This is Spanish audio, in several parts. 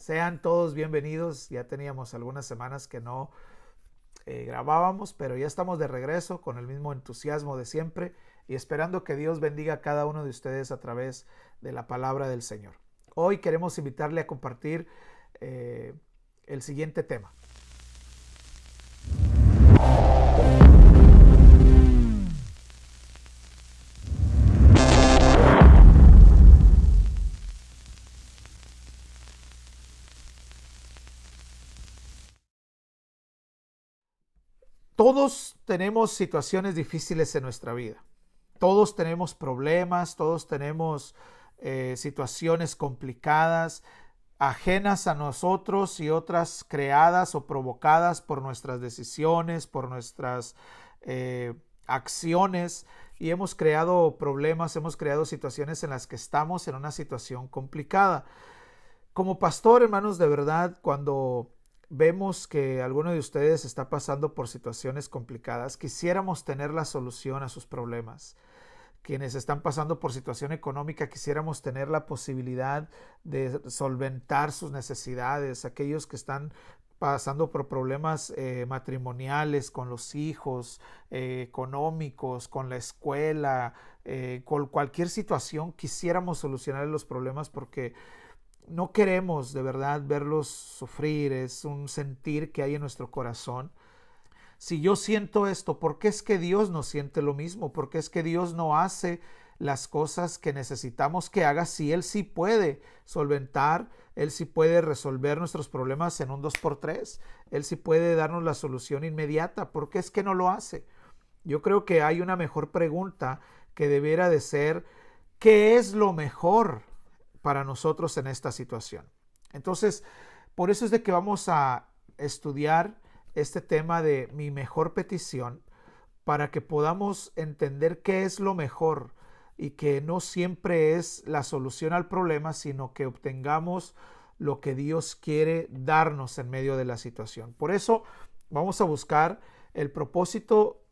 Sean todos bienvenidos. Ya teníamos algunas semanas que no grabábamos, pero ya estamos de regreso con el mismo entusiasmo de siempre y esperando que Dios bendiga a cada uno de ustedes a través de la palabra del Señor. Hoy queremos invitarle a compartir el siguiente tema. Todos tenemos situaciones difíciles en nuestra vida. Todos tenemos problemas, todos tenemos situaciones complicadas, ajenas a nosotros y otras creadas o provocadas por nuestras decisiones, por nuestras acciones. Y hemos creado problemas, hemos creado situaciones en las que estamos en una situación complicada. Como pastor, hermanos, de verdad, cuando vemos que alguno de ustedes está pasando por situaciones complicadas, quisiéramos tener la solución a sus problemas. Quienes están pasando por situación económica, quisiéramos tener la posibilidad de solventar sus necesidades. Aquellos que están pasando por problemas matrimoniales con los hijos, económicos, con la escuela, con cualquier situación, quisiéramos solucionar los problemas porque no queremos de verdad verlos sufrir. Es un sentir que hay en nuestro corazón. Si yo siento esto, ¿por qué es que Dios no siente lo mismo? ¿Por qué es que Dios no hace las cosas que necesitamos que haga si Él sí puede solventar, Él sí puede resolver nuestros problemas en un 2x3? Él sí puede darnos la solución inmediata. ¿Por qué es que no lo hace? Yo creo que hay una mejor pregunta que debiera de ser: ¿qué es lo mejor para nosotros en esta situación? Entonces, por eso es de que vamos a estudiar este tema de mi mejor petición, para que podamos entender qué es lo mejor y que no siempre es la solución al problema, sino que obtengamos lo que Dios quiere darnos en medio de la situación. Por eso vamos a buscar el propósito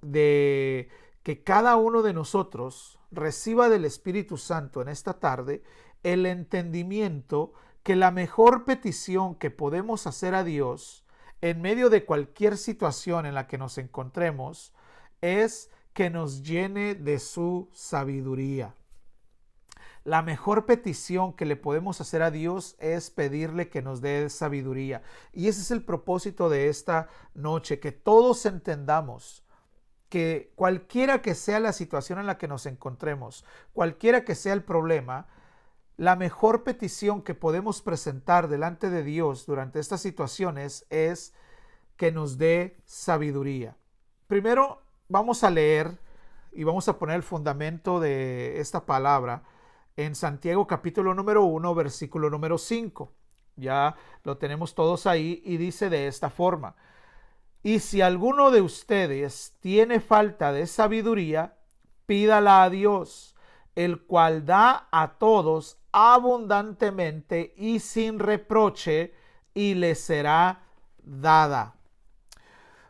de que cada uno de nosotros reciba del Espíritu Santo en esta tarde el entendimiento que la mejor petición que podemos hacer a Dios en medio de cualquier situación en la que nos encontremos es que nos llene de su sabiduría. La mejor petición que le podemos hacer a Dios es pedirle que nos dé sabiduría. Y ese es el propósito de esta noche, que todos entendamos que cualquiera que sea la situación en la que nos encontremos, cualquiera que sea el problema, la mejor petición que podemos presentar delante de Dios durante estas situaciones es que nos dé sabiduría. Primero vamos a leer y vamos a poner el fundamento de esta palabra en Santiago capítulo número 1, versículo número 5. Ya lo tenemos todos ahí y dice de esta forma: y si alguno de ustedes tiene falta de sabiduría, pídala a Dios, el cual da a todos abundantemente y sin reproche, y le será dada.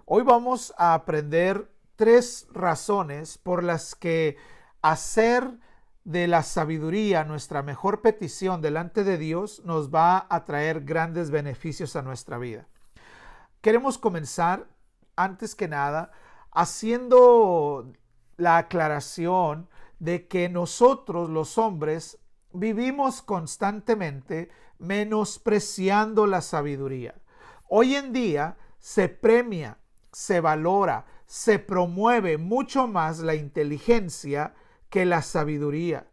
Hoy vamos a aprender 3 razones por las que hacer de la sabiduría nuestra mejor petición delante de Dios nos va a traer grandes beneficios a nuestra vida. Queremos comenzar, antes que nada, haciendo la aclaración de que nosotros, los hombres, vivimos constantemente menospreciando la sabiduría. Hoy en día se premia, se valora, se promueve mucho más la inteligencia que la sabiduría.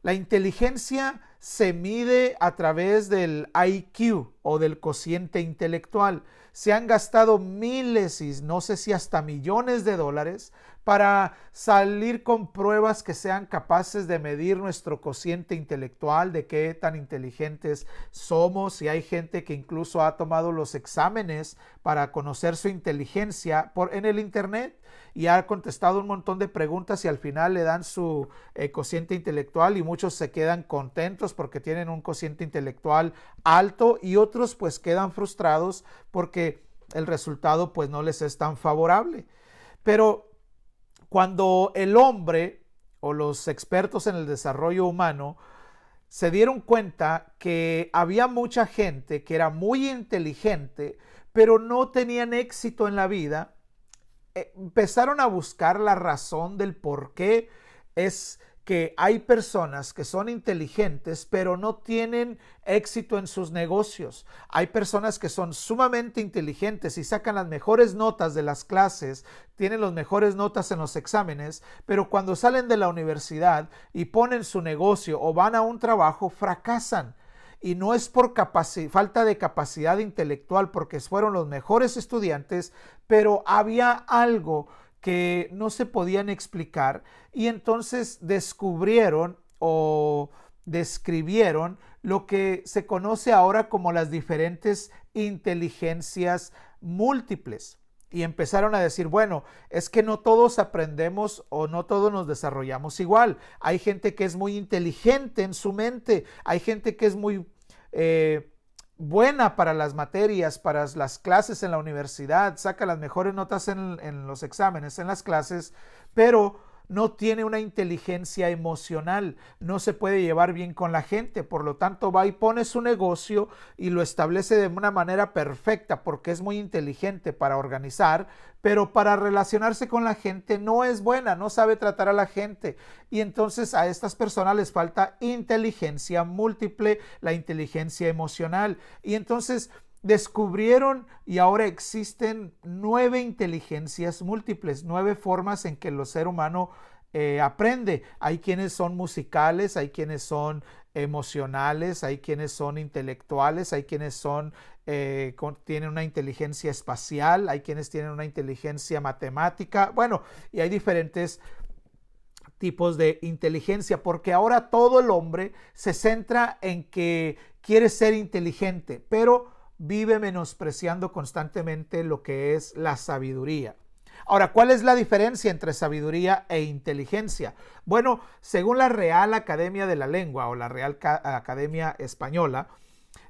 La inteligencia se mide a través del IQ o del cociente intelectual. Se han gastado miles y no sé si hasta millones de dólares para salir con pruebas que sean capaces de medir nuestro cociente intelectual, de qué tan inteligentes somos. Y hay gente que incluso ha tomado los exámenes para conocer su inteligencia en el internet y ha contestado un montón de preguntas y al final le dan su cociente intelectual, y muchos se quedan contentos porque tienen un cociente intelectual alto, y otros pues quedan frustrados porque el resultado pues no les es tan favorable. Pero cuando el hombre o los expertos en el desarrollo humano se dieron cuenta que había mucha gente que era muy inteligente, pero no tenían éxito en la vida. Empezaron a buscar la razón del por qué es que hay personas que son inteligentes pero no tienen éxito en sus negocios. Hay personas que son sumamente inteligentes y sacan las mejores notas de las clases, tienen las mejores notas en los exámenes, pero cuando salen de la universidad y ponen su negocio o van a un trabajo, fracasan. Y no es por falta de capacidad intelectual, porque fueron los mejores estudiantes, pero había algo que no se podían explicar y entonces descubrieron o describieron lo que se conoce ahora como las diferentes inteligencias múltiples. Y empezaron a decir, bueno, es que no todos aprendemos o no todos nos desarrollamos igual. Hay gente que es muy inteligente en su mente, hay gente que es muy buena para las materias, para las clases en la universidad, saca las mejores notas en los exámenes, en las clases, pero no tiene una inteligencia emocional, no se puede llevar bien con la gente, por lo tanto va y pone su negocio y lo establece de una manera perfecta porque es muy inteligente para organizar, pero para relacionarse con la gente no es buena, no sabe tratar a la gente y entonces a estas personas les falta inteligencia múltiple, la inteligencia emocional y entonces descubrieron y ahora existen 9 inteligencias múltiples, 9 formas en que el ser humano aprende. Hay quienes son musicales, hay quienes son emocionales, hay quienes son intelectuales, hay quienes tienen una inteligencia espacial, hay quienes tienen una inteligencia matemática, bueno, y hay diferentes tipos de inteligencia, porque ahora todo el hombre se centra en que quiere ser inteligente, pero vive menospreciando constantemente lo que es la sabiduría. Ahora, ¿cuál es la diferencia entre sabiduría e inteligencia? Bueno, según la Real Academia de la Lengua o la Real Academia Española,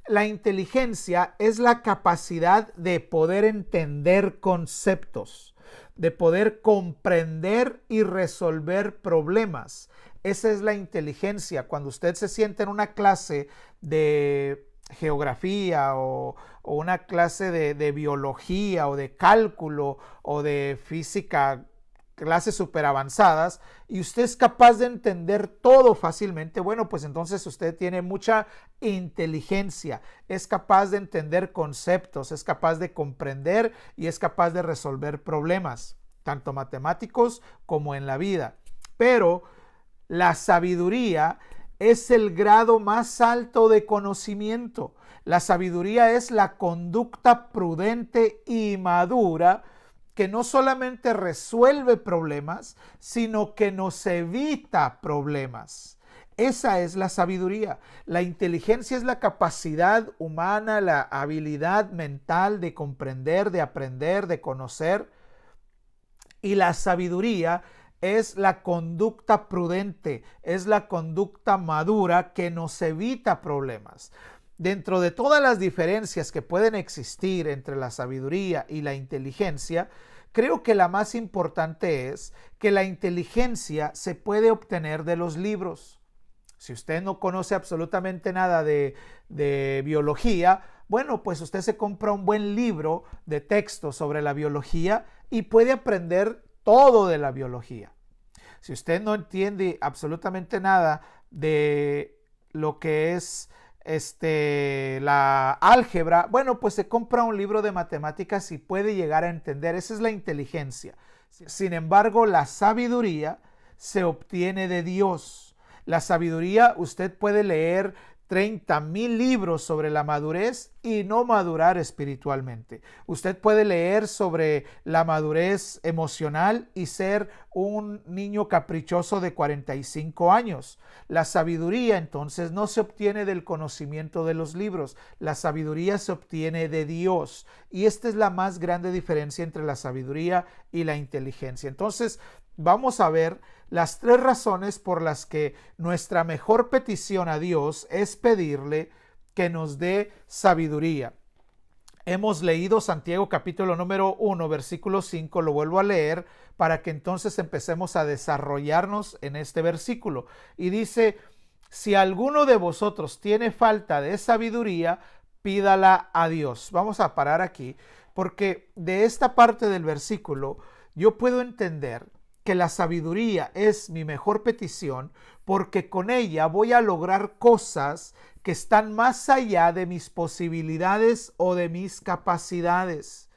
la inteligencia es la capacidad de poder entender conceptos, de poder comprender y resolver problemas. Esa es la inteligencia. Cuando usted se sienta en una clase de geografía o una clase de biología o de cálculo o de física, clases súper avanzadas, y usted es capaz de entender todo fácilmente, bueno, pues entonces usted tiene mucha inteligencia, es capaz de entender conceptos, es capaz de comprender y es capaz de resolver problemas, tanto matemáticos como en la vida. Pero la sabiduría es el grado más alto de conocimiento. La sabiduría es la conducta prudente y madura que no solamente resuelve problemas, sino que nos evita problemas. Esa es la sabiduría. La inteligencia es la capacidad humana, la habilidad mental de comprender, de aprender, de conocer. Y la sabiduría es la conducta prudente, es la conducta madura que nos evita problemas. Dentro de todas las diferencias que pueden existir entre la sabiduría y la inteligencia, creo que la más importante es que la inteligencia se puede obtener de los libros. Si usted no conoce absolutamente nada de biología, bueno, pues usted se compra un buen libro de texto sobre la biología y puede aprender todo de la biología. Si usted no entiende absolutamente nada de lo que es la álgebra, bueno, pues se compra un libro de matemáticas y puede llegar a entender. Esa es la inteligencia. Sin embargo, la sabiduría se obtiene de Dios. La sabiduría, usted puede leer 30,000 libros sobre la madurez y no madurar espiritualmente. Usted puede leer sobre la madurez emocional y ser un niño caprichoso de 45 años. La sabiduría entonces no se obtiene del conocimiento de los libros, la sabiduría se obtiene de Dios. Y esta es la más grande diferencia entre la sabiduría y la inteligencia. Entonces, vamos a ver las 3 razones por las que nuestra mejor petición a Dios es pedirle que nos dé sabiduría. Hemos leído Santiago capítulo número 1, versículo 5, lo vuelvo a leer para que entonces empecemos a desarrollarnos en este versículo. Y dice, Si alguno de vosotros tiene falta de sabiduría, pídala a Dios. Vamos a parar aquí, porque de esta parte del versículo yo puedo entender que la sabiduría es mi mejor petición, porque con ella voy a lograr cosas que están más allá de mis posibilidades o de mis capacidades.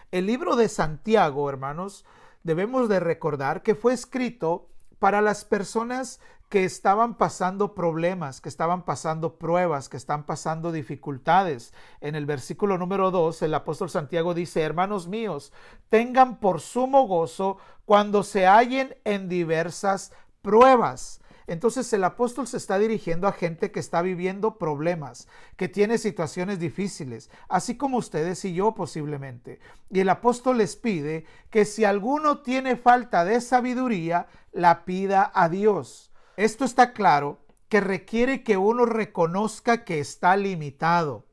El libro de Santiago, hermanos, debemos de recordar que fue escrito para las personas que estaban pasando problemas, que estaban pasando pruebas, que están pasando dificultades. En el versículo número 2, el apóstol Santiago dice: hermanos míos, tengan por sumo gozo cuando se hallen en diversas pruebas. Entonces el apóstol se está dirigiendo a gente que está viviendo problemas, que tiene situaciones difíciles, así como ustedes y yo posiblemente. Y el apóstol les pide que si alguno tiene falta de sabiduría, la pida a Dios. Esto está claro que requiere que uno reconozca que está limitado.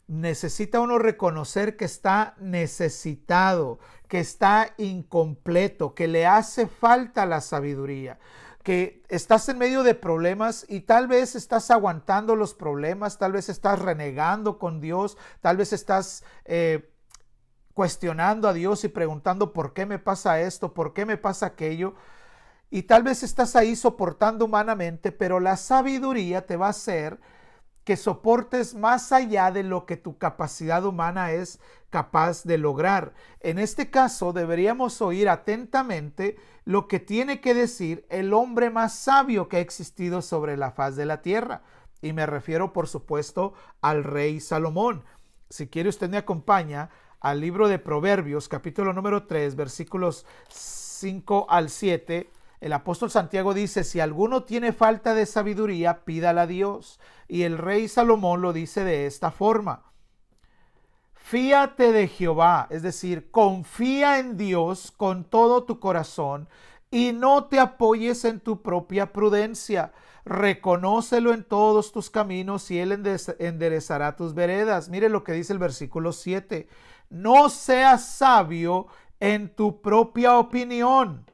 Necesita uno reconocer que está necesitado, que está incompleto, que le hace falta la sabiduría, que estás en medio de problemas y tal vez estás aguantando los problemas, tal vez estás renegando con Dios, tal vez estás cuestionando a Dios y preguntando por qué me pasa esto, por qué me pasa aquello. Y tal vez estás ahí soportando humanamente, pero la sabiduría te va a hacer que soportes más allá de lo que tu capacidad humana es capaz de lograr. En este caso, deberíamos oír atentamente lo que tiene que decir el hombre más sabio que ha existido sobre la faz de la tierra. Y me refiero, por supuesto, al rey Salomón. Si quiere, usted me acompaña al libro de Proverbios, capítulo número 3, versículos 5 al 7. El apóstol Santiago dice: si alguno tiene falta de sabiduría, pídala a Dios. Y el rey Salomón lo dice de esta forma: fíate de Jehová, es decir, confía en Dios con todo tu corazón y no te apoyes en tu propia prudencia. Reconócelo en todos tus caminos y él enderezará tus veredas. Mire lo que dice el versículo 7. No seas sabio en tu propia opinión.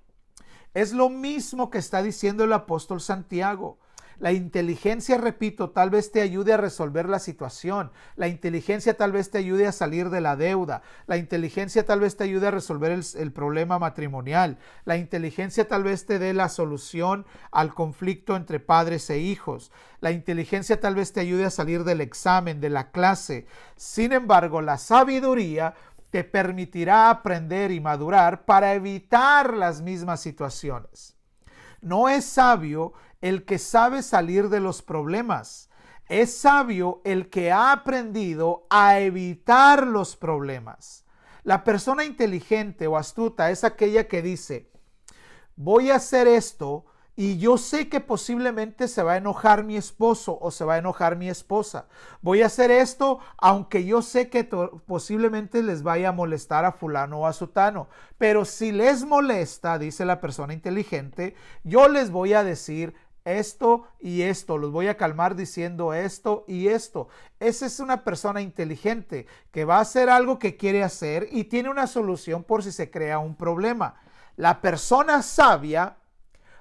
Es lo mismo que está diciendo el apóstol Santiago. La inteligencia, repito, tal vez te ayude a resolver la situación. La inteligencia tal vez te ayude a salir de la deuda. La inteligencia tal vez te ayude a resolver el problema matrimonial. La inteligencia tal vez te dé la solución al conflicto entre padres e hijos. La inteligencia tal vez te ayude a salir del examen, de la clase. Sin embargo, la sabiduría te permitirá aprender y madurar para evitar las mismas situaciones. No es sabio el que sabe salir de los problemas. Es sabio el que ha aprendido a evitar los problemas. La persona inteligente o astuta es aquella que dice: voy a hacer esto y yo sé que posiblemente se va a enojar mi esposo o se va a enojar mi esposa. Voy a hacer esto aunque yo sé que posiblemente les vaya a molestar a fulano o a sutano. Pero si les molesta, dice la persona inteligente, yo les voy a decir esto y esto. Los voy a calmar diciendo esto y esto. Esa es una persona inteligente que va a hacer algo que quiere hacer y tiene una solución por si se crea un problema. La persona sabia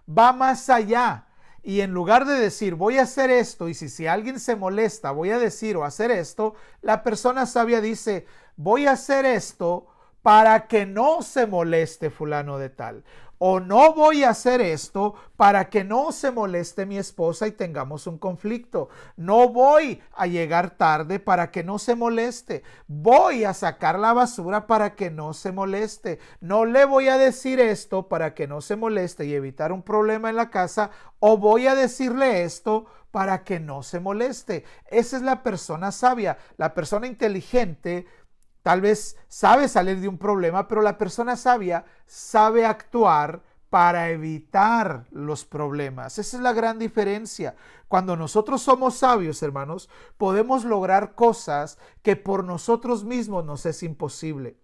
va más allá y en lugar de decir voy a hacer esto y si alguien se molesta voy a decir o hacer esto, la persona sabia dice voy a hacer esto para que no se moleste fulano de tal. O no voy a hacer esto para que no se moleste mi esposa y tengamos un conflicto. No voy a llegar tarde para que no se moleste. Voy a sacar la basura para que no se moleste. No le voy a decir esto para que no se moleste y evitar un problema en la casa. O voy a decirle esto para que no se moleste. Esa es la persona sabia. La persona inteligente tal vez sabe salir de un problema, pero la persona sabia sabe actuar para evitar los problemas. Esa es la gran diferencia. Cuando nosotros somos sabios, hermanos, podemos lograr cosas que por nosotros mismos nos es imposible.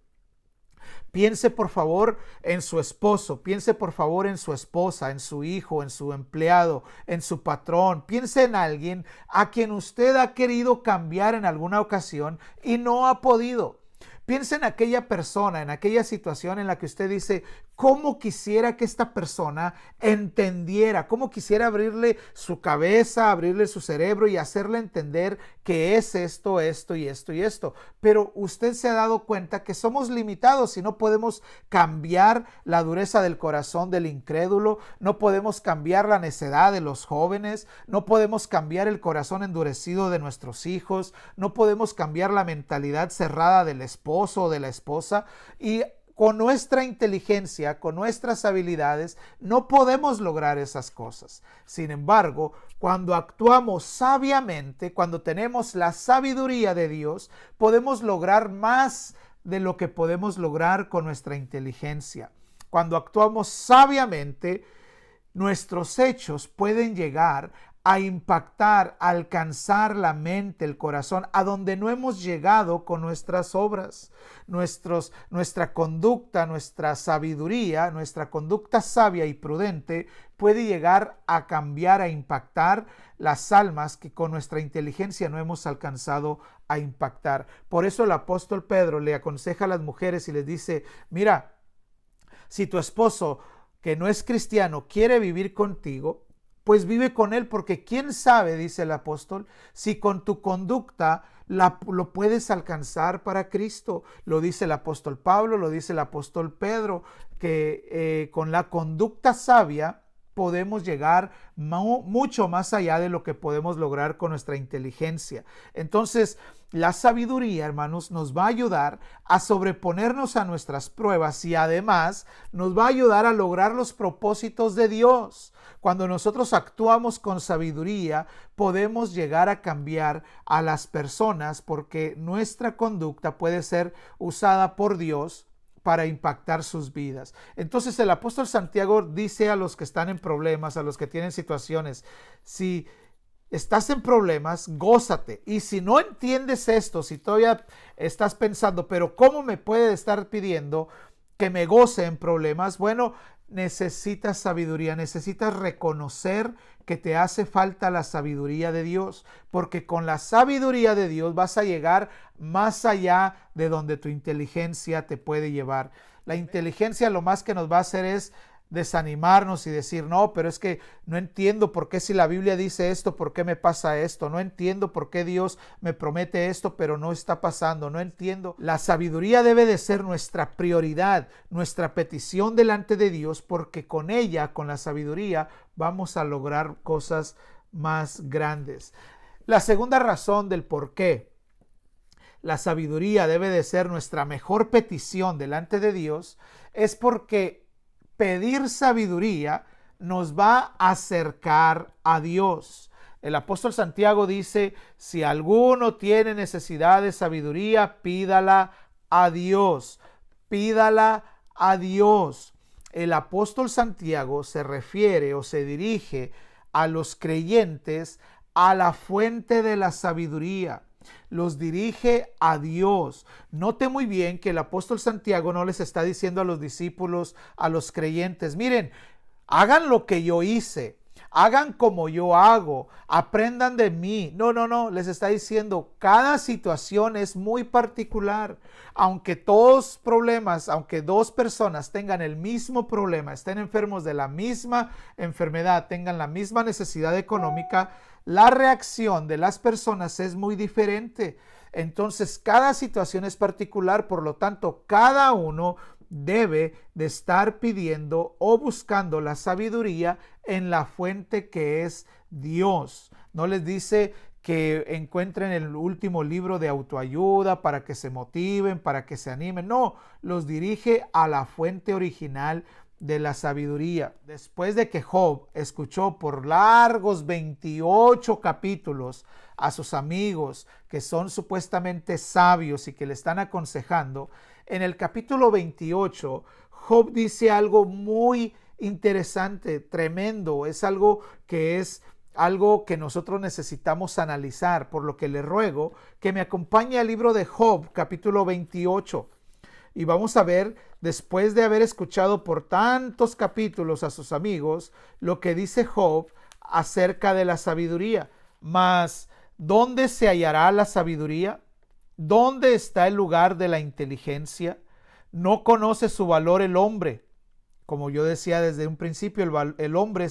Piense por favor en su esposo, piense por favor en su esposa, en su hijo, en su empleado, en su patrón. Piense en alguien a quien usted ha querido cambiar en alguna ocasión y no ha podido. Piense en aquella persona, en aquella situación en la que usted dice, cómo quisiera que esta persona entendiera, cómo quisiera abrirle su cabeza, abrirle su cerebro y hacerle entender que es esto, esto y esto y esto. Pero usted se ha dado cuenta que somos limitados y no podemos cambiar la dureza del corazón del incrédulo, no podemos cambiar la necedad de los jóvenes, no podemos cambiar el corazón endurecido de nuestros hijos, no podemos cambiar la mentalidad cerrada del esposo o de la esposa, y con nuestra inteligencia, con nuestras habilidades, no podemos lograr esas cosas. Sin embargo, cuando actuamos sabiamente, cuando tenemos la sabiduría de Dios, podemos lograr más de lo que podemos lograr con nuestra inteligencia. Cuando actuamos sabiamente, nuestros hechos pueden llegar a impactar, a alcanzar la mente, el corazón, a donde no hemos llegado con nuestras obras. Nuestra conducta, nuestra sabiduría, nuestra conducta sabia y prudente puede llegar a cambiar, a impactar las almas que con nuestra inteligencia no hemos alcanzado a impactar. Por eso el apóstol Pedro le aconseja a las mujeres y les dice, mira, si tu esposo que no es cristiano quiere vivir contigo, pues vive con él, porque quién sabe, dice el apóstol, si con tu conducta lo puedes alcanzar para Cristo. Lo dice el apóstol Pablo, lo dice el apóstol Pedro, que con la conducta sabia podemos llegar mucho más allá de lo que podemos lograr con nuestra inteligencia. Entonces, la sabiduría, hermanos, nos va a ayudar a sobreponernos a nuestras pruebas y además nos va a ayudar a lograr los propósitos de Dios. Cuando nosotros actuamos con sabiduría, podemos llegar a cambiar a las personas porque nuestra conducta puede ser usada por Dios para impactar sus vidas. Entonces el apóstol Santiago dice a los que están en problemas, a los que tienen situaciones, si estás en problemas, gózate. Y si no entiendes esto, si todavía estás pensando, pero ¿cómo me puede estar pidiendo que me goce en problemas? Bueno, necesitas sabiduría, necesitas reconocer que te hace falta la sabiduría de Dios, porque con la sabiduría de Dios vas a llegar más allá de donde tu inteligencia te puede llevar. La inteligencia lo más que nos va a hacer es desanimarnos y decir, no, pero es que no entiendo por qué si la Biblia dice esto, por qué me pasa esto, no entiendo por qué Dios me promete esto, pero no está pasando, no entiendo. La sabiduría debe de ser nuestra prioridad, nuestra petición delante de Dios, porque con ella, con la sabiduría, vamos a lograr cosas más grandes. La segunda razón del por qué la sabiduría debe de ser nuestra mejor petición delante de Dios es porque pedir sabiduría nos va a acercar a Dios. El apóstol Santiago dice, si alguno tiene necesidad de sabiduría, pídala a Dios. Pídala a Dios. El apóstol Santiago se refiere o se dirige a los creyentes a la fuente de la sabiduría. Los dirige a Dios. Note muy bien que el apóstol Santiago no les está diciendo a los discípulos, a los creyentes, miren, hagan lo que yo hice, hagan como yo hago, aprendan de mí. No, les está diciendo, cada situación es muy particular. Aunque todos problemas, aunque dos personas tengan el mismo problema, estén enfermos de la misma enfermedad, tengan la misma necesidad económica, la reacción de las personas es muy diferente. Entonces, cada situación es particular, por lo tanto, cada uno debe de estar pidiendo o buscando la sabiduría en la fuente que es Dios. No les dice que encuentren el último libro de autoayuda para que se motiven, para que se animen. No, los dirige a la fuente original de la sabiduría. Después de que Job escuchó por largos 28 capítulos a sus amigos que son supuestamente sabios y que le están aconsejando, en el capítulo 28 Job dice algo muy interesante, tremendo, es algo que nosotros necesitamos analizar, por lo que le ruego que me acompañe al libro de Job, capítulo 28. Y vamos a ver, después de haber escuchado por tantos capítulos a sus amigos, lo que dice Job acerca de la sabiduría. Mas, ¿dónde se hallará la sabiduría? ¿Dónde está el lugar de la inteligencia? ¿No conoce su valor el hombre? Como yo decía desde un principio, el hombre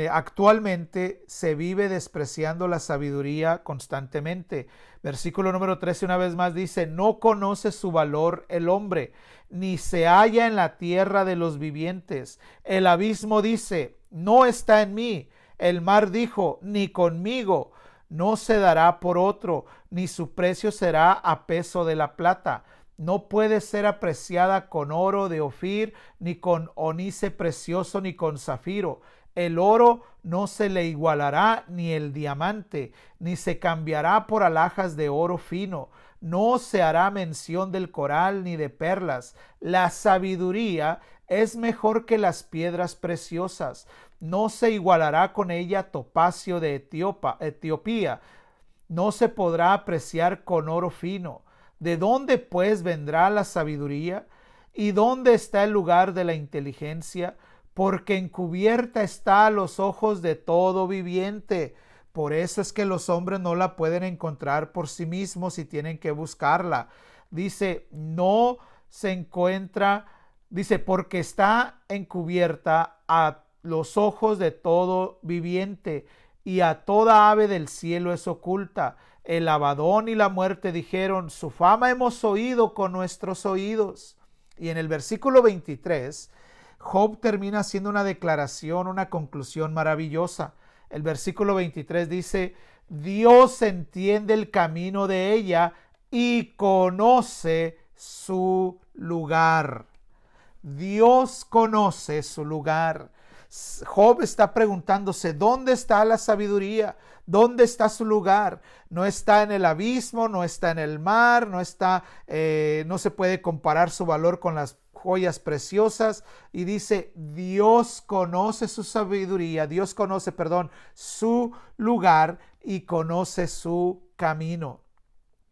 actualmente se vive despreciando la sabiduría constantemente. Versículo número 13 una vez más dice, no conoce su valor el hombre, ni se halla en la tierra de los vivientes. El abismo dice, no está en mí. El mar dijo, ni conmigo. No se dará por otro, ni su precio será a peso de la plata. No puede ser apreciada con oro de Ofir, ni con ónice precioso, ni con zafiro. El oro no se le igualará, ni el diamante, ni se cambiará por alhajas de oro fino. No se hará mención del coral ni de perlas. La sabiduría es mejor que las piedras preciosas. No se igualará con ella topacio de Etiopía. No se podrá apreciar con oro fino. ¿De dónde pues vendrá la sabiduría? ¿Y dónde está el lugar de la inteligencia? Porque encubierta está a los ojos de todo viviente. Por eso es que los hombres no la pueden encontrar por sí mismos y tienen que buscarla. Dice, no se encuentra, dice, porque está encubierta a los ojos de todo viviente y a toda ave del cielo es oculta. El Abadón y la muerte dijeron, su fama hemos oído con nuestros oídos. Y en el versículo 23, Job termina haciendo una declaración, una conclusión maravillosa. El versículo 23 dice, Dios entiende el camino de ella y conoce su lugar. Dios conoce su lugar. Job está preguntándose, ¿dónde está la sabiduría? ¿Dónde está su lugar? No está en el abismo, no está en el mar, no se puede comparar su valor con las joyas preciosas. Y dice, Dios conoce su sabiduría, su lugar y conoce su camino.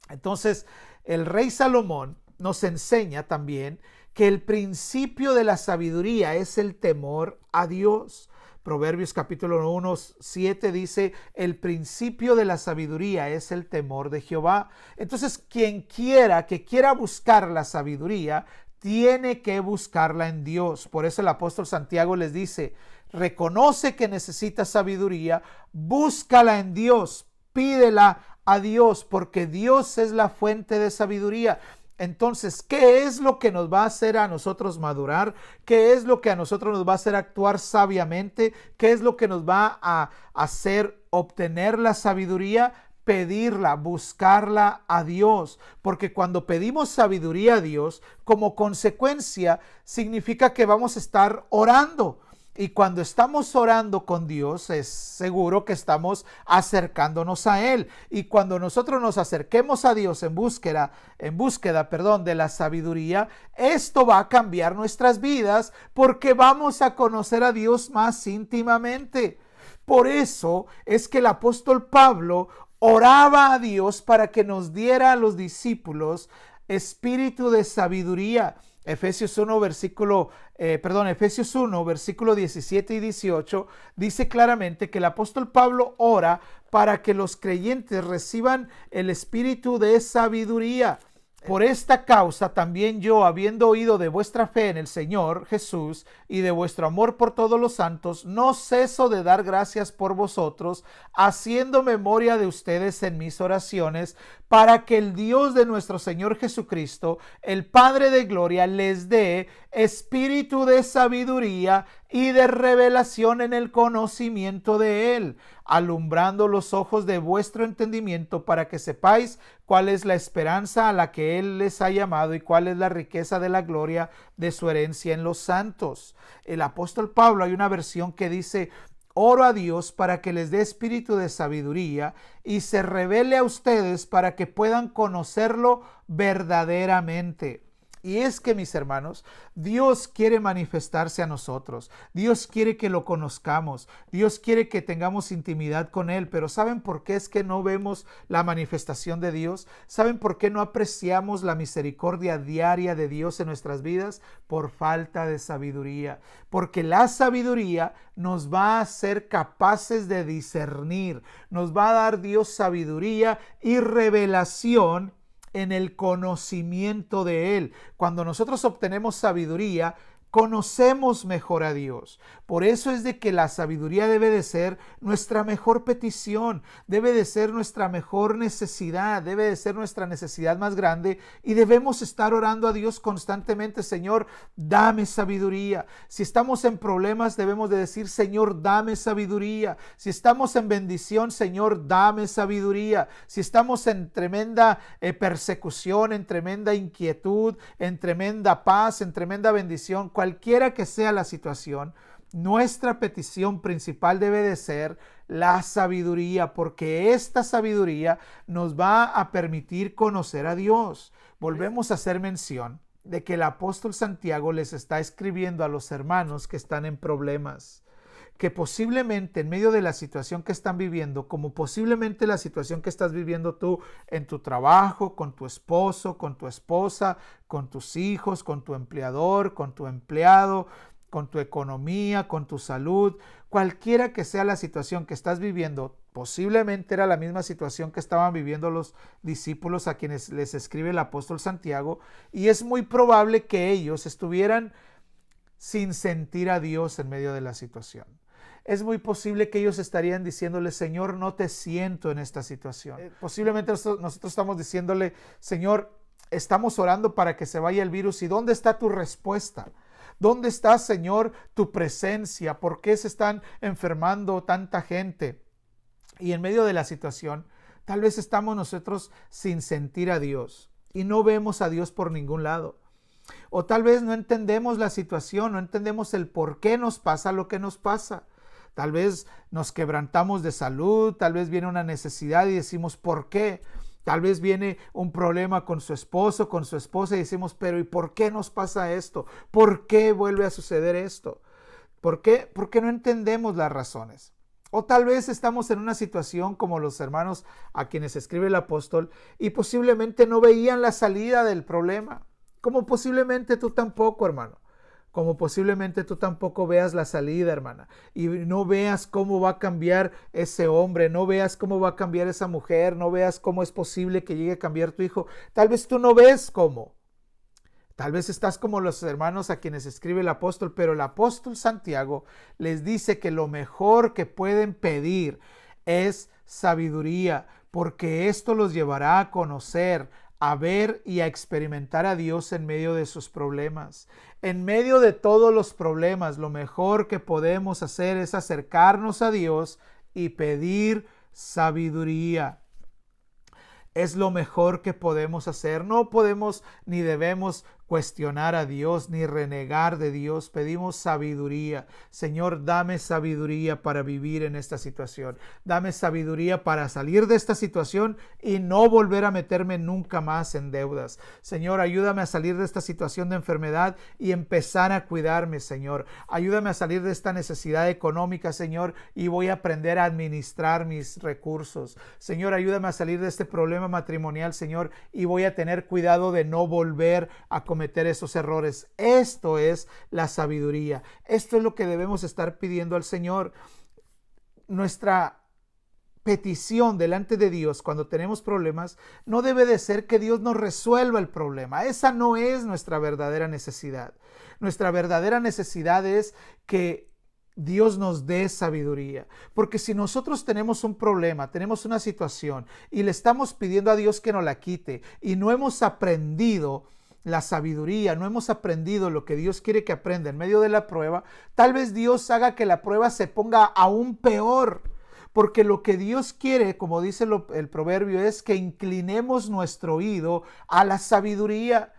Entonces, el rey Salomón nos enseña también que el principio de la sabiduría es el temor a Dios. Proverbios capítulo 1, 7 dice, el principio de la sabiduría es el temor de Jehová. Entonces, quien quiera buscar la sabiduría, tiene que buscarla en Dios. Por eso el apóstol Santiago les dice, reconoce que necesitas sabiduría, búscala en Dios, pídela a Dios, porque Dios es la fuente de sabiduría. Entonces, ¿qué es lo que nos va a hacer a nosotros madurar? ¿Qué es lo que a nosotros nos va a hacer actuar sabiamente? ¿Qué es lo que nos va a hacer obtener la sabiduría? Pedirla, buscarla a Dios, porque cuando pedimos sabiduría a Dios, como consecuencia, significa que vamos a estar orando. Y cuando estamos orando con Dios, es seguro que estamos acercándonos a Él. Y cuando nosotros nos acerquemos a Dios en búsqueda, de la sabiduría, esto va a cambiar nuestras vidas porque vamos a conocer a Dios más íntimamente. Por eso es que el apóstol Pablo oraba a Dios para que nos diera a los discípulos espíritu de sabiduría. Efesios 1, versículo 17 y 18 dice claramente que el apóstol Pablo ora para que los creyentes reciban el espíritu de sabiduría. Por esta causa también yo, habiendo oído de vuestra fe en el Señor Jesús y de vuestro amor por todos los santos, no ceso de dar gracias por vosotros, haciendo memoria de ustedes en mis oraciones, para que el Dios de nuestro Señor Jesucristo, el Padre de gloria, les dé espíritu de sabiduría y de revelación en el conocimiento de Él, alumbrando los ojos de vuestro entendimiento para que sepáis cuál es la esperanza a la que Él les ha llamado y cuál es la riqueza de la gloria de su herencia en los santos. El apóstol Pablo, hay una versión que dice, oro a Dios para que les dé espíritu de sabiduría y se revele a ustedes para que puedan conocerlo verdaderamente. Y es que, mis hermanos, Dios quiere manifestarse a nosotros. Dios quiere que lo conozcamos. Dios quiere que tengamos intimidad con Él. Pero ¿saben por qué es que no vemos la manifestación de Dios? ¿Saben por qué no apreciamos la misericordia diaria de Dios en nuestras vidas? Por falta de sabiduría. Porque la sabiduría nos va a hacer capaces de discernir. Nos va a dar Dios sabiduría y revelación en el conocimiento de Él. Cuando nosotros obtenemos sabiduría, conocemos mejor a Dios. Por eso es de que la sabiduría debe de ser nuestra mejor petición, debe de ser nuestra mejor necesidad, debe de ser nuestra necesidad más grande y debemos estar orando a Dios constantemente: Señor, dame sabiduría. Si estamos en problemas, debemos de decir: Señor, dame sabiduría. Si estamos en bendición, Señor, dame sabiduría. Si estamos en tremenda persecución, en tremenda inquietud, en tremenda paz, en tremenda bendición, cualquiera que sea la situación, nuestra petición principal debe de ser la sabiduría, porque esta sabiduría nos va a permitir conocer a Dios. Volvemos a hacer mención de que el apóstol Santiago les está escribiendo a los hermanos que están en problemas, que posiblemente en medio de la situación que están viviendo, como posiblemente la situación que estás viviendo tú en tu trabajo, con tu esposo, con tu esposa, con tus hijos, con tu empleador, con tu empleado, con tu economía, con tu salud, cualquiera que sea la situación que estás viviendo, posiblemente era la misma situación que estaban viviendo los discípulos a quienes les escribe el apóstol Santiago, y es muy probable que ellos estuvieran sin sentir a Dios en medio de la situación. Es muy posible que ellos estarían diciéndole: Señor, no te siento en esta situación. Posiblemente nosotros estamos diciéndole: Señor, estamos orando para que se vaya el virus, ¿y dónde está tu respuesta? ¿Dónde está, Señor, tu presencia? ¿Por qué se están enfermando tanta gente? Y en medio de la situación, tal vez estamos nosotros sin sentir a Dios y no vemos a Dios por ningún lado. O tal vez no entendemos la situación, no entendemos el por qué nos pasa lo que nos pasa. Tal vez nos quebrantamos de salud, tal vez viene una necesidad y decimos: ¿por qué? Tal vez viene un problema con su esposo, con su esposa y decimos: pero ¿y por qué nos pasa esto? ¿Por qué vuelve a suceder esto? ¿Por qué? Porque no entendemos las razones. O tal vez estamos en una situación como los hermanos a quienes escribe el apóstol y posiblemente no veían la salida del problema. Como posiblemente tú tampoco, hermano. Como posiblemente tú tampoco veas la salida, hermana, y no veas cómo va a cambiar ese hombre, no veas cómo va a cambiar esa mujer, no veas cómo es posible que llegue a cambiar tu hijo. Tal vez tú no ves cómo. Tal vez estás como los hermanos a quienes escribe el apóstol, pero el apóstol Santiago les dice que lo mejor que pueden pedir es sabiduría, porque esto los llevará a conocer, a ver y a experimentar a Dios en medio de sus problemas. En medio de todos los problemas, lo mejor que podemos hacer es acercarnos a Dios y pedir sabiduría. Es lo mejor que podemos hacer. No podemos ni debemos cuestionar a Dios ni renegar de Dios. Pedimos sabiduría. Señor, dame sabiduría para vivir en esta situación. Dame sabiduría para salir de esta situación y no volver a meterme nunca más en deudas. Señor, ayúdame a salir de esta situación de enfermedad y empezar a cuidarme, Señor. Ayúdame a salir de esta necesidad económica, Señor, y voy a aprender a administrar mis recursos. Señor, ayúdame a salir de este problema matrimonial, Señor, y voy a tener cuidado de no volver a cometer esos errores. Esto es la sabiduría. Esto es lo que debemos estar pidiendo al Señor. Nuestra petición delante de Dios cuando tenemos problemas no debe de ser que Dios nos resuelva el problema. Esa no es nuestra verdadera necesidad. Nuestra verdadera necesidad es que Dios nos dé sabiduría, porque si nosotros tenemos un problema, tenemos una situación y le estamos pidiendo a Dios que nos la quite y no hemos aprendido la sabiduría, no hemos aprendido lo que Dios quiere que aprenda en medio de la prueba, tal vez Dios haga que la prueba se ponga aún peor, porque lo que Dios quiere, como dice el proverbio, es que inclinemos nuestro oído a la sabiduría,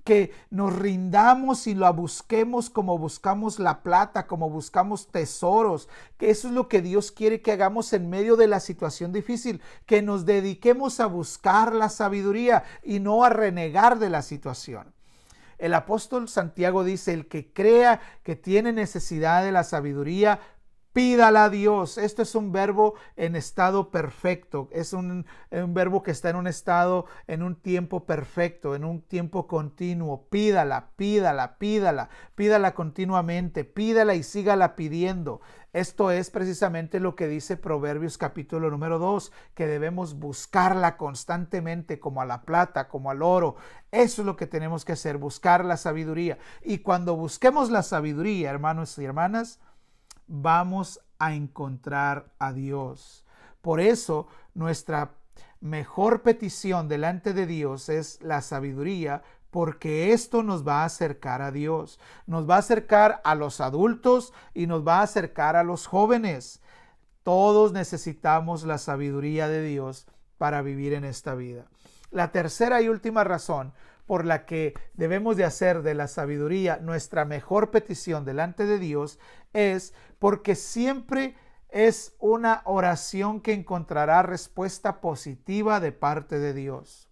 que nos rindamos y la busquemos como buscamos la plata, como buscamos tesoros, que eso es lo que Dios quiere que hagamos en medio de la situación difícil, que nos dediquemos a buscar la sabiduría y no a renegar de la situación. El apóstol Santiago dice: el que crea que tiene necesidad de la sabiduría, Pídala a Dios. Esto es un verbo en estado perfecto. Es un verbo que está en un estado, en un tiempo perfecto, en un tiempo continuo. Pídala, pídala, pídala. Pídala continuamente. Pídala y sígala pidiendo. Esto es precisamente lo que dice Proverbios capítulo número 2, que debemos buscarla constantemente como a la plata, como al oro. Eso es lo que tenemos que hacer, buscar la sabiduría. Y cuando busquemos la sabiduría, hermanos y hermanas, vamos a encontrar a Dios. Por eso nuestra mejor petición delante de Dios es la sabiduría, porque esto nos va a acercar a Dios. Nos va a acercar a los adultos y nos va a acercar a los jóvenes. Todos necesitamos la sabiduría de Dios para vivir en esta vida. La tercera y última razón por la que debemos de hacer de la sabiduría nuestra mejor petición delante de Dios es porque siempre es una oración que encontrará respuesta positiva de parte de Dios.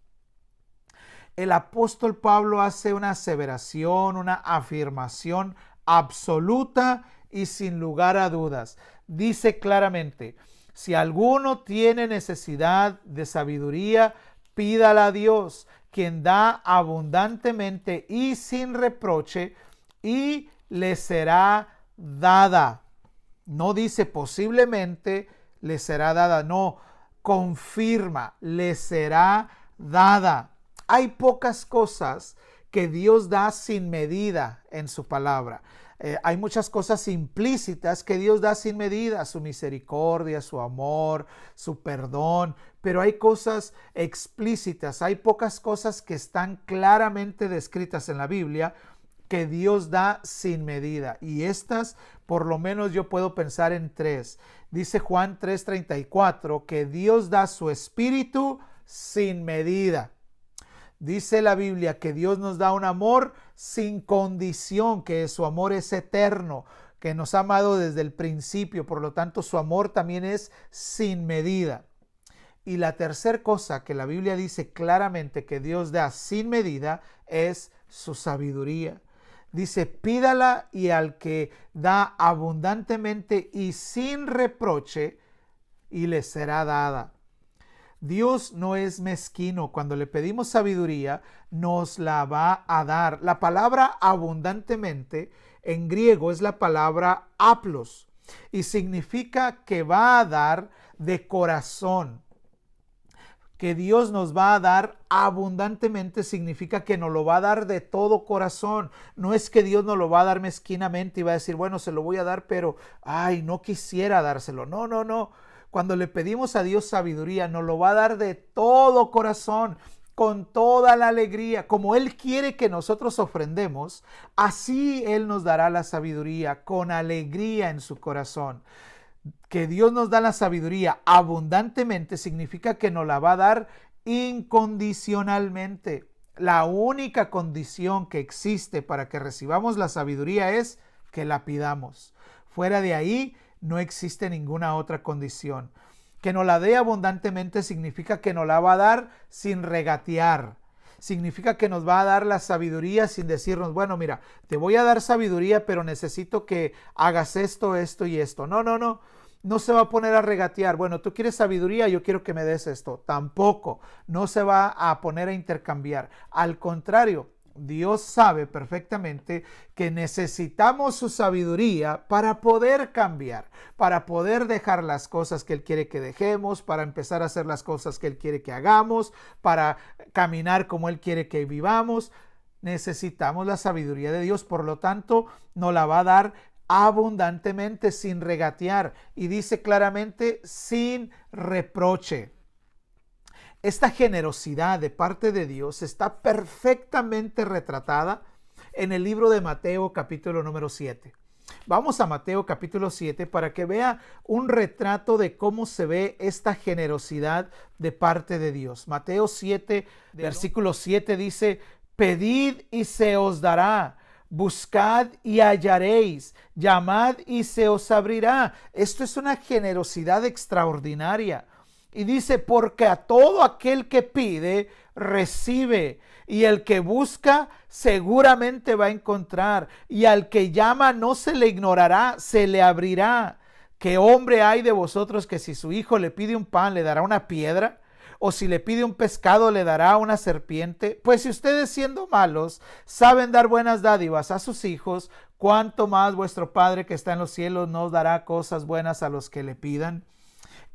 El apóstol Pablo hace una aseveración, una afirmación absoluta y sin lugar a dudas. Dice claramente, si alguno tiene necesidad de sabiduría, pídala a Dios, quien da abundantemente y sin reproche, y le será dada. No dice posiblemente le será dada, no, confirma, le será dada. Hay pocas cosas que Dios da sin medida en su palabra. Hay muchas cosas implícitas que Dios da sin medida, su misericordia, su amor, su perdón, pero hay cosas explícitas, hay pocas cosas que están claramente descritas en la Biblia que Dios da sin medida. Y estas, por lo menos yo puedo pensar en tres. Dice Juan 3:34 que Dios da su espíritu sin medida. Dice la Biblia que Dios nos da un amor sin condición, que su amor es eterno, que nos ha amado desde el principio, por lo tanto su amor también es sin medida. Y la tercera cosa que la Biblia dice claramente que Dios da sin medida es su sabiduría. Dice, pídala y al que da abundantemente y sin reproche, y le será dada. Dios no es mezquino. Cuando le pedimos sabiduría, nos la va a dar. La palabra abundantemente en griego es la palabra aplos y significa que va a dar de corazón. Que Dios nos va a dar abundantemente significa que nos lo va a dar de todo corazón. No es que Dios nos lo va a dar mezquinamente y va a decir, bueno, se lo voy a dar, pero, ay, no quisiera dárselo. No, no, no. Cuando le pedimos a Dios sabiduría, nos lo va a dar de todo corazón, con toda la alegría. Como Él quiere que nosotros ofrendemos, así Él nos dará la sabiduría, con alegría en su corazón. Que Dios nos da la sabiduría abundantemente significa que nos la va a dar incondicionalmente. La única condición que existe para que recibamos la sabiduría es que la pidamos. Fuera de ahí, no existe ninguna otra condición. Que nos la dé abundantemente significa que nos la va a dar sin regatear. Significa que nos va a dar la sabiduría sin decirnos, bueno, mira, te voy a dar sabiduría, pero necesito que hagas esto, esto y esto. No, no, no. No se va a poner a regatear. Bueno, tú quieres sabiduría, yo quiero que me des esto. Tampoco. No se va a poner a intercambiar. Al contrario, Dios sabe perfectamente que necesitamos su sabiduría para poder cambiar, para poder dejar las cosas que Él quiere que dejemos, para empezar a hacer las cosas que Él quiere que hagamos, para caminar como Él quiere que vivamos. Necesitamos la sabiduría de Dios, por lo tanto, nos la va a dar abundantemente, sin regatear, y dice claramente, sin reproche. Esta generosidad de parte de Dios está perfectamente retratada en el libro de Mateo capítulo número 7. Vamos a Mateo capítulo 7 para que vea un retrato de cómo se ve esta generosidad de parte de Dios. Mateo 7, versículo 7 dice, pedid y se os dará. Buscad y hallaréis, llamad y se os abrirá. Esto es una generosidad extraordinaria. Y dice, porque a todo aquel que pide, recibe. Y el que busca, seguramente va a encontrar. Y al que llama, no se le ignorará, se le abrirá. ¿Qué hombre hay de vosotros que si su hijo le pide un pan le dará una piedra? ¿O si le pide un pescado le dará una serpiente? Pues si ustedes siendo malos saben dar buenas dádivas a sus hijos, ¿cuánto más vuestro Padre que está en los cielos nos dará cosas buenas a los que le pidan?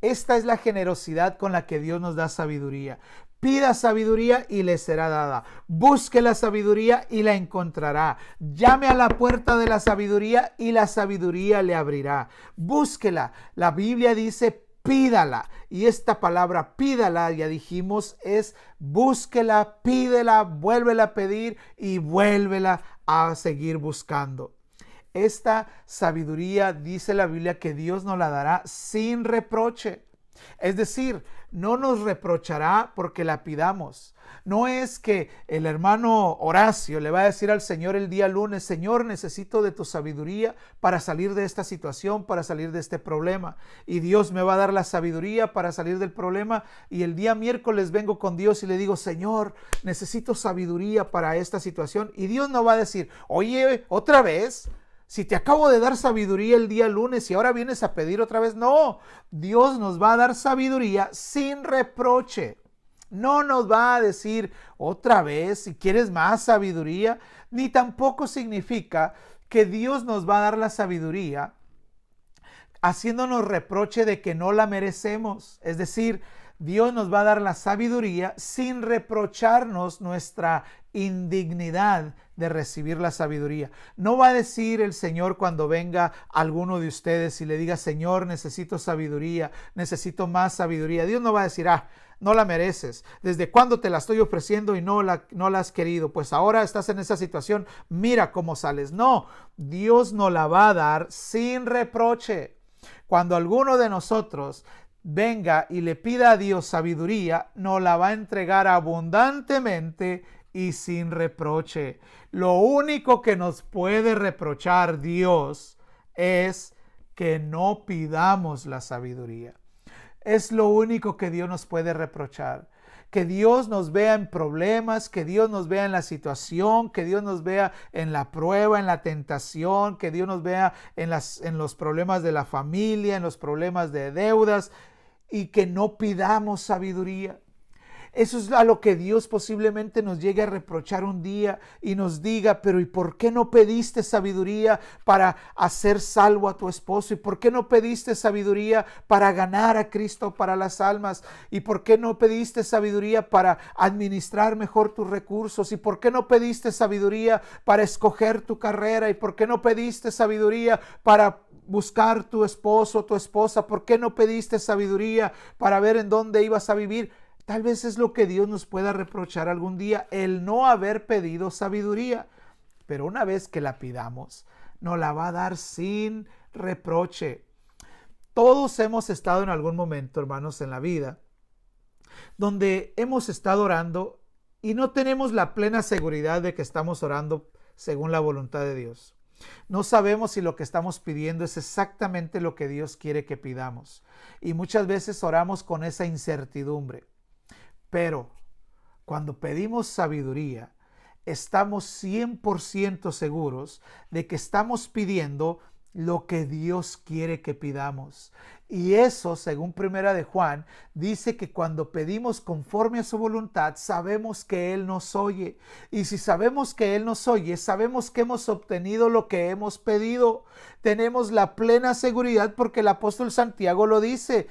Esta es la generosidad con la que Dios nos da sabiduría. Pida sabiduría y le será dada. Busque la sabiduría y la encontrará. Llame a la puerta de la sabiduría y la sabiduría le abrirá. Búsquela. La Biblia dice pídala. Y esta palabra pídala, ya dijimos, es búsquela, pídela, vuélvela a pedir y vuélvela a seguir buscando. Esta sabiduría, dice la Biblia, que Dios nos la dará sin reproche. Es decir, no nos reprochará porque la pidamos. No es que el hermano Horacio le va a decir al Señor el día lunes: Señor, necesito de tu sabiduría para salir de esta situación, para salir de este problema. Y Dios me va a dar la sabiduría para salir del problema. Y el día miércoles vengo con Dios y le digo: Señor, necesito sabiduría para esta situación. Y Dios no va a decir: oye, otra vez, si te acabo de dar sabiduría el día lunes y ahora vienes a pedir otra vez. No, Dios nos va a dar sabiduría sin reproche. No nos va a decir otra vez si quieres más sabiduría, ni tampoco significa que Dios nos va a dar la sabiduría haciéndonos reproche de que no la merecemos. Es decir, Dios nos va a dar la sabiduría sin reprocharnos nuestra indignidad de recibir la sabiduría. No va a decir el Señor cuando venga alguno de ustedes y le diga: Señor, necesito sabiduría, necesito más sabiduría. Dios no va a decir: no la mereces. ¿Desde cuándo te la estoy ofreciendo y no la has querido? Pues ahora estás en esa situación, mira cómo sales. No, Dios nos la va a dar sin reproche. Cuando alguno de nosotros venga y le pida a Dios sabiduría, nos la va a entregar abundantemente y sin reproche. Lo único que nos puede reprochar Dios es que no pidamos la sabiduría. Es lo único que Dios nos puede reprochar. Que Dios nos vea en problemas, que Dios nos vea en la situación, que Dios nos vea en la prueba, en la tentación, que Dios nos vea en los problemas de la familia, en los problemas de deudas, y que no pidamos sabiduría. Eso es a lo que Dios posiblemente nos llegue a reprochar un día y nos diga: pero ¿y por qué no pediste sabiduría para hacer salvo a tu esposo? ¿Y por qué no pediste sabiduría para ganar a Cristo para las almas? ¿Y por qué no pediste sabiduría para administrar mejor tus recursos? ¿Y por qué no pediste sabiduría para escoger tu carrera? ¿Y por qué no pediste sabiduría para buscar tu esposo o tu esposa? ¿Por qué no pediste sabiduría para ver en dónde ibas a vivir? Tal vez es lo que Dios nos pueda reprochar algún día, el no haber pedido sabiduría. Pero una vez que la pidamos, nos la va a dar sin reproche. Todos hemos estado en algún momento, hermanos, en la vida, donde hemos estado orando y no tenemos la plena seguridad de que estamos orando según la voluntad de Dios. No sabemos si lo que estamos pidiendo es exactamente lo que Dios quiere que pidamos. Y muchas veces oramos con esa incertidumbre. Pero cuando pedimos sabiduría, estamos 100% seguros de que estamos pidiendo lo que Dios quiere que pidamos. Y eso, según Primera de Juan, dice que cuando pedimos conforme a su voluntad, sabemos que Él nos oye. Y si sabemos que Él nos oye, sabemos que hemos obtenido lo que hemos pedido. Tenemos la plena seguridad porque el apóstol Santiago lo dice: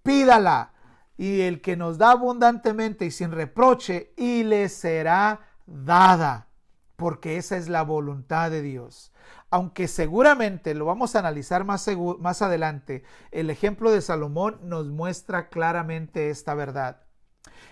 pídala. Y el que nos da abundantemente y sin reproche, y le será dada, porque esa es la voluntad de Dios. Aunque seguramente lo vamos a analizar más adelante, el ejemplo de Salomón nos muestra claramente esta verdad.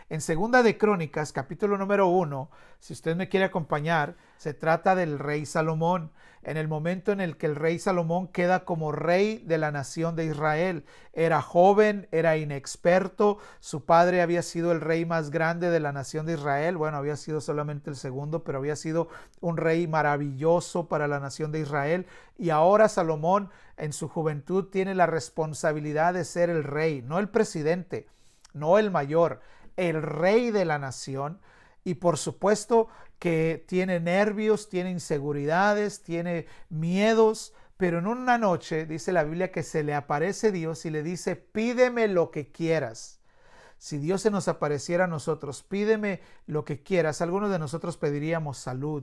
En Segunda de Crónicas, capítulo número 1, si usted me quiere acompañar, se trata del rey Salomón. En el momento en el que el rey Salomón queda como rey de la nación de Israel. Era joven, era inexperto, su padre había sido el rey más grande de la nación de Israel. Bueno, había sido solamente el segundo, pero había sido un rey maravilloso para la nación de Israel. Y ahora Salomón, en su juventud, tiene la responsabilidad de ser el rey, no el presidente, no el mayor, el rey de la nación. Y por supuesto que tiene nervios, tiene inseguridades, tiene miedos, pero en una noche dice la Biblia que se le aparece Dios y le dice, pídeme lo que quieras. Si Dios se nos apareciera a nosotros, pídeme lo que quieras. Algunos de nosotros pediríamos salud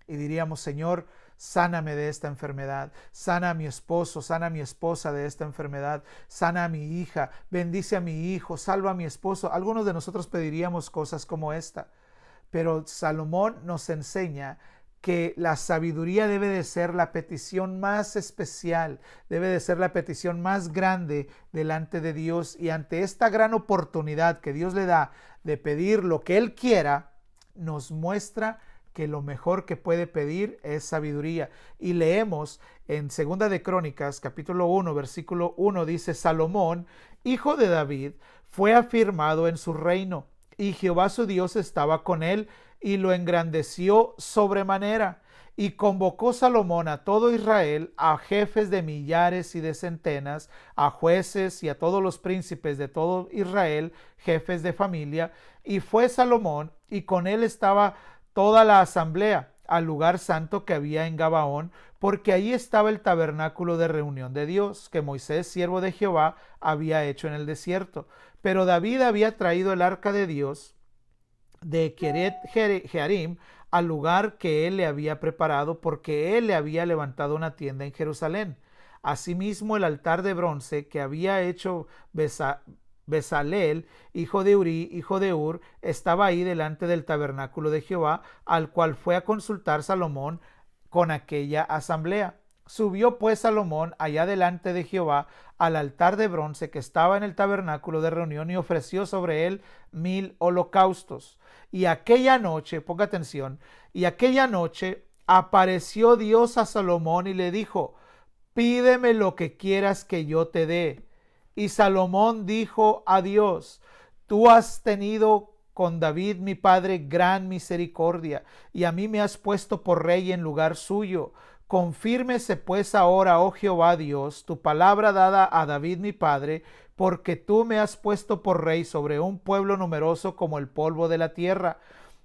y diríamos, Señor, sáname de esta enfermedad, sana a mi esposo, sana a mi esposa de esta enfermedad, sana a mi hija, bendice a mi hijo, salva a mi esposo. Algunos de nosotros pediríamos cosas como esta, pero Salomón nos enseña que la sabiduría debe de ser la petición más especial, debe de ser la petición más grande delante de Dios, y ante esta gran oportunidad que Dios le da de pedir lo que Él quiera, nos muestra que lo mejor que puede pedir es sabiduría. Y leemos en 2 de Crónicas, capítulo 1, versículo 1, dice, Salomón, hijo de David, fue afirmado en su reino, y Jehová su Dios estaba con él, y lo engrandeció sobremanera. Y convocó Salomón a todo Israel, a jefes de millares y de centenas, a jueces y a todos los príncipes de todo Israel, jefes de familia. Y fue Salomón, y con él estaba toda la asamblea, al lugar santo que había en Gabaón, porque allí estaba el tabernáculo de reunión de Dios, que Moisés, siervo de Jehová, había hecho en el desierto. Pero David había traído el arca de Dios de Kiriat Jearim al lugar que él le había preparado, porque él le había levantado una tienda en Jerusalén. Asimismo, el altar de bronce que había hecho Bezalel, hijo de Uri, hijo de Ur, estaba ahí delante del tabernáculo de Jehová, al cual fue a consultar Salomón con aquella asamblea. Subió pues Salomón allá delante de Jehová al altar de bronce que estaba en el tabernáculo de reunión, y ofreció sobre él 1000 holocaustos. Y aquella noche, ponga atención, y aquella noche apareció Dios a Salomón y le dijo, pídeme lo que quieras que yo te dé. Y Salomón dijo a Dios, tú has tenido con David mi padre gran misericordia, y a mí me has puesto por rey en lugar suyo. Confírmese pues ahora, oh Jehová Dios, tu palabra dada a David mi padre, porque tú me has puesto por rey sobre un pueblo numeroso como el polvo de la tierra.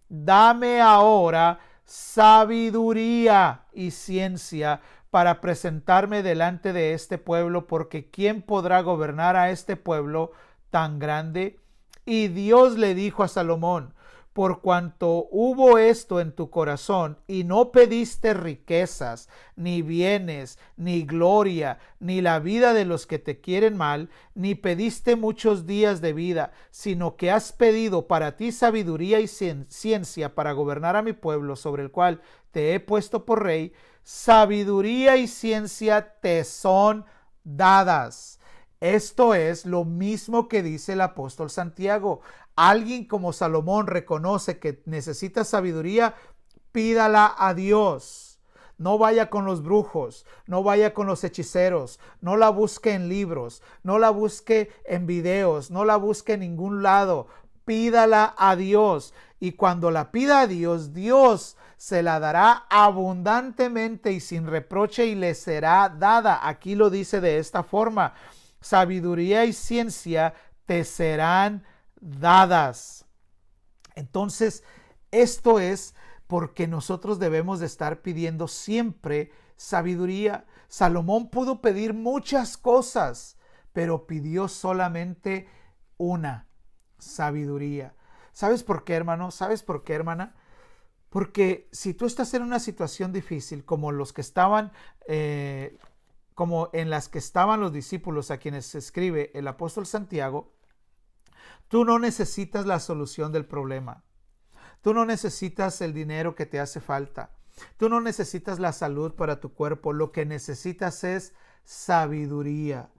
Dame ahora sabiduría y ciencia para presentarme delante de este pueblo, porque ¿quién podrá gobernar a este pueblo tan grande? Y Dios le dijo a Salomón, por cuanto hubo esto en tu corazón, y no pediste riquezas, ni bienes, ni gloria, ni la vida de los que te quieren mal, ni pediste muchos días de vida, sino que has pedido para ti sabiduría y ciencia para gobernar a mi pueblo, sobre el cual te he puesto por rey, sabiduría y ciencia te son dadas. Esto es lo mismo que dice el apóstol Santiago. Alguien como Salomón reconoce que necesita sabiduría, pídala a Dios. No vaya con los brujos, no vaya con los hechiceros, no la busque en libros, no la busque en videos, no la busque en ningún lado. Pídala a Dios, y cuando la pida a Dios, Dios se la dará abundantemente y sin reproche, y le será dada. Aquí lo dice de esta forma: sabiduría y ciencia te serán dadas. Entonces, esto es porque nosotros debemos de estar pidiendo siempre sabiduría. Salomón pudo pedir muchas cosas, pero pidió solamente una: sabiduría. ¿Sabes por qué, hermano? ¿Sabes por qué, hermana? Porque si tú estás en una situación difícil como los que estaban como en las que estaban los discípulos a quienes se escribe el apóstol Santiago, tú no necesitas la solución del problema. Tú no necesitas el dinero que te hace falta. Tú no necesitas la salud para tu cuerpo. Lo que necesitas es sabiduría.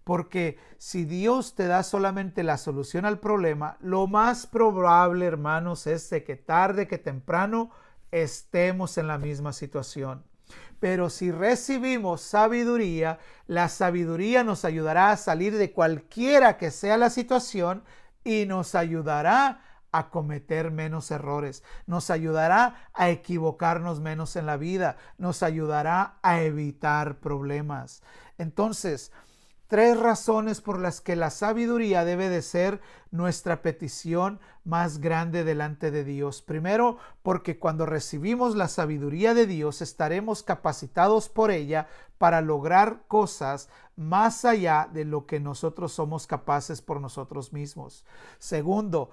Porque si Dios te da solamente la solución al problema, lo más probable, hermanos, es de que tarde que temprano estemos en la misma situación. Pero si recibimos sabiduría, la sabiduría nos ayudará a salir de cualquiera que sea la situación y nos ayudará a cometer menos errores, nos ayudará a equivocarnos menos en la vida, nos ayudará a evitar problemas. Entonces, 3 razones por las que la sabiduría debe de ser nuestra petición más grande delante de Dios. Primero, porque cuando recibimos la sabiduría de Dios estaremos capacitados por ella para lograr cosas más allá de lo que nosotros somos capaces por nosotros mismos. Segundo,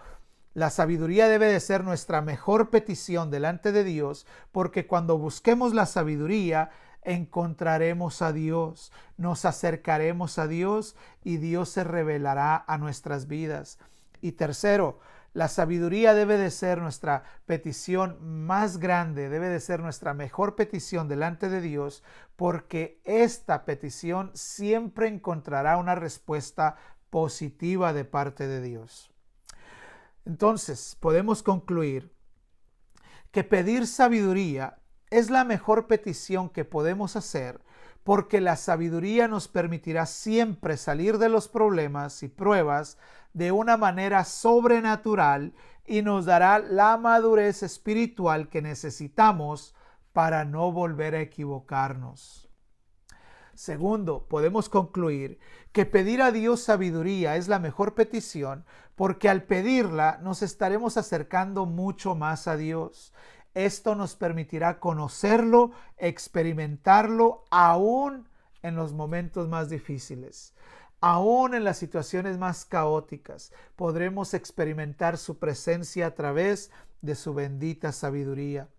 la sabiduría debe de ser nuestra mejor petición delante de Dios, porque cuando busquemos la sabiduría, encontraremos a Dios, nos acercaremos a Dios y Dios se revelará a nuestras vidas. Y tercero, la sabiduría debe de ser nuestra petición más grande, debe de ser nuestra mejor petición delante de Dios, porque esta petición siempre encontrará una respuesta positiva de parte de Dios. Entonces, podemos concluir que pedir sabiduría es la mejor petición que podemos hacer, porque la sabiduría nos permitirá siempre salir de los problemas y pruebas de una manera sobrenatural y nos dará la madurez espiritual que necesitamos para no volver a equivocarnos. Segundo, podemos concluir que pedir a Dios sabiduría es la mejor petición, porque al pedirla nos estaremos acercando mucho más a Dios. Esto nos permitirá conocerlo, experimentarlo, aún en los momentos más difíciles. Aún en las situaciones más caóticas, podremos experimentar su presencia a través de su bendita sabiduría.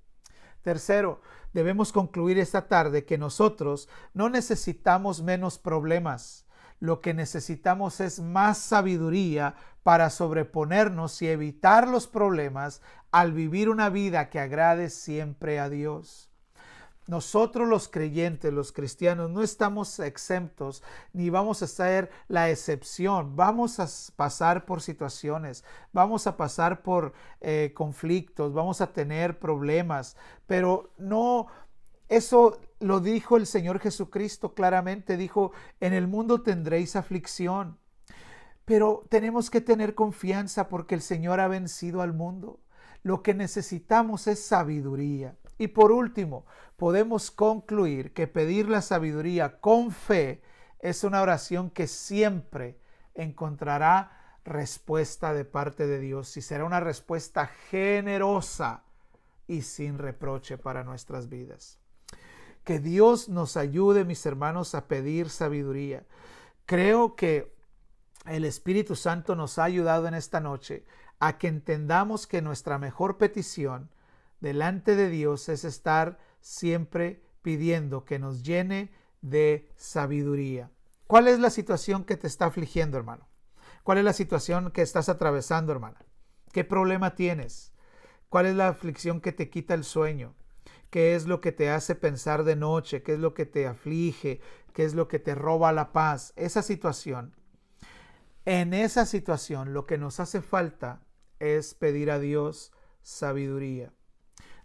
Tercero, debemos concluir esta tarde que nosotros no necesitamos menos problemas. Lo que necesitamos es más sabiduría para sobreponernos y evitar los problemas al vivir una vida que agrade siempre a Dios. Nosotros los creyentes, los cristianos, no estamos exentos ni vamos a ser la excepción. Vamos a pasar por situaciones, vamos a pasar por conflictos, vamos a tener problemas, pero no, eso lo dijo el Señor Jesucristo claramente, dijo, en el mundo tendréis aflicción, pero tenemos que tener confianza porque el Señor ha vencido al mundo. Lo que necesitamos es sabiduría. Y por último, podemos concluir que pedir la sabiduría con fe es una oración que siempre encontrará respuesta de parte de Dios y será una respuesta generosa y sin reproche para nuestras vidas. Que Dios nos ayude, mis hermanos, a pedir sabiduría. Creo que el Espíritu Santo nos ha ayudado en esta noche a que entendamos que nuestra mejor petición delante de Dios es estar siempre pidiendo que nos llene de sabiduría. ¿Cuál es la situación que te está afligiendo, hermano? ¿Cuál es la situación que estás atravesando, hermana? ¿Qué problema tienes? ¿Cuál es la aflicción que te quita el sueño? ¿Qué es lo que te hace pensar de noche? ¿Qué es lo que te aflige? ¿Qué es lo que te roba la paz? Esa situación. En esa situación lo que nos hace falta es pedir a Dios sabiduría.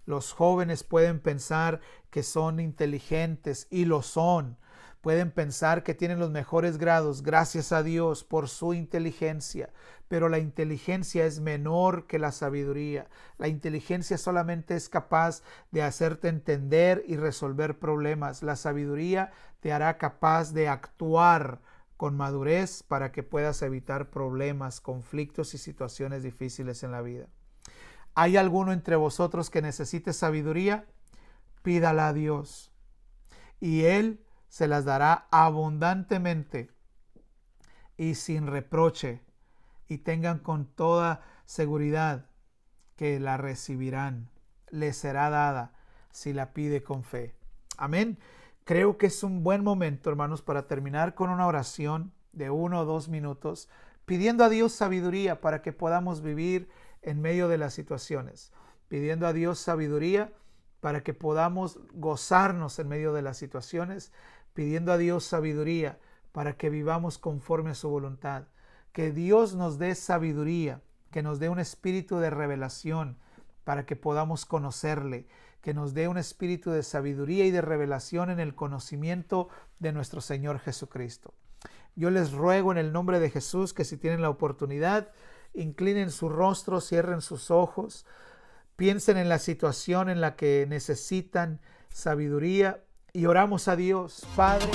Los jóvenes pueden pensar que son inteligentes y lo son. Pueden pensar que tienen los mejores grados, gracias a Dios por su inteligencia. Pero la inteligencia es menor que la sabiduría. La inteligencia solamente es capaz de hacerte entender y resolver problemas. La sabiduría te hará capaz de actuar con madurez para que puedas evitar problemas, conflictos y situaciones difíciles en la vida. ¿Hay alguno entre vosotros que necesite sabiduría? Pídala a Dios y Él se las dará abundantemente y sin reproche, y tengan con toda seguridad que la recibirán. Les será dada si la pide con fe. Amén. Creo que es un buen momento, hermanos, para terminar con una oración de 1 o 2 minutos, pidiendo a Dios sabiduría para que podamos vivir en medio de las situaciones, pidiendo a Dios sabiduría para que podamos gozarnos en medio de las situaciones, pidiendo a Dios sabiduría para que vivamos conforme a su voluntad. Que Dios nos dé sabiduría, que nos dé un espíritu de revelación para que podamos conocerle, que nos dé un espíritu de sabiduría y de revelación en el conocimiento de nuestro Señor Jesucristo. Yo les ruego en el nombre de Jesús que si tienen la oportunidad, inclinen su rostro, cierren sus ojos, piensen en la situación en la que necesitan sabiduría y oramos a Dios. Padre,